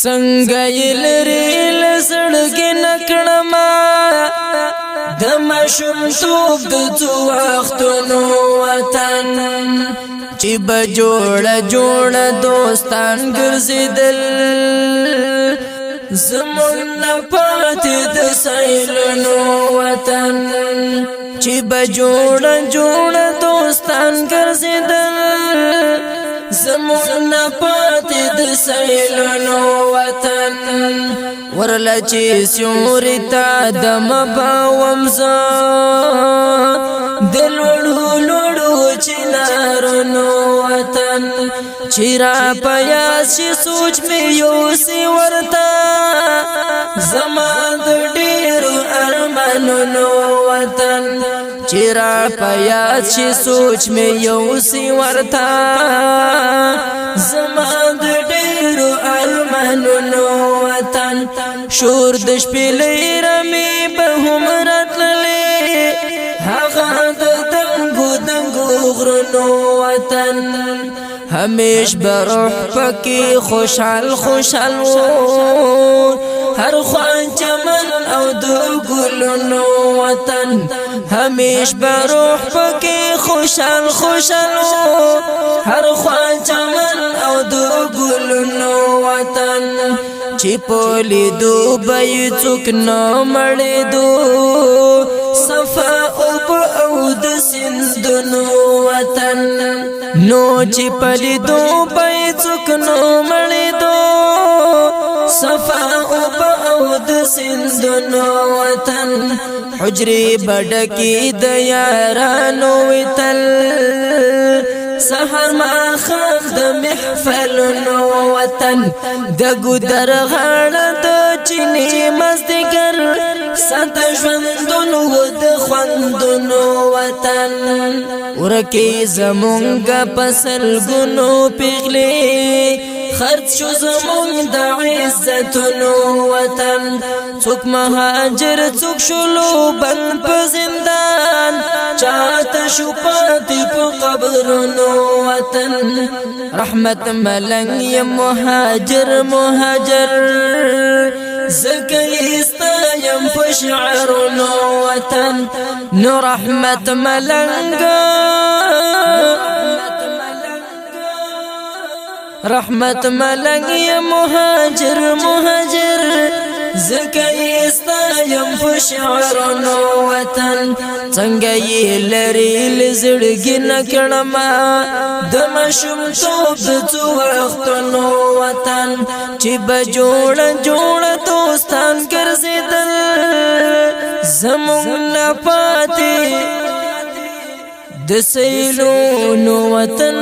څنګه یې لري لزړګي نکړما د ماشومتوب د څو وختونو وطن چې به جوړه دوستان ګرځېدل زمون نه پاتې د سیلونو وطن چې به جوړه دوستان ګرځېدل زمون نه پاتې د سیلونو وطن ورله چې سیوري ته دم به ومزه د لوړو چنارونو وطن چې را په یاد شي سوچ مې یوسي ورته زما د ډېرو ارمانونو وطن چې را په یاد شي سوچ مې یوسي ورته زما د ډېرو ارمانونو وطن شور د شپې لرمې به هم راتللې هغه د دنګو غرونو وطن همیش بروح پکې خوشحال وو هر خوان چمن او د ګلونو وطن همیش بروح پکې خوشحال وو هر خوان چمن او د ګلونو وطن چې پولی دو بای څوک نو مړې دو صفا او د سندونو وطن نو چې پلی دو بای څوک نو مړې دو صفا او د سندونو وطن حجرې بډکې د یارانو وتل سحر ما خاف د محفلونو وطن د ګودر غاړه د چینې مزدګر سات ژوندونو د خوندونو وطن ورکی زمونږ پسل ګونو پیغلې خرج شو زمونږ د عزتونو وطن څوک مهاجر څوک شلو بند په زندان چاته شو پاتې په قبرونو وطن رحمت ملنګ یم مهاجر زکیستا یم په شعرونو وطن نو رحمت ملنګ یم مهاجر زکیستا یم په شعرونو وطن څنګه یې لري لزړګي نکړما د ماشومتوب د څو وختونو وطن چې به جوړه دوستان ګرځېدل زمون نه پاتې د سیلونو وطن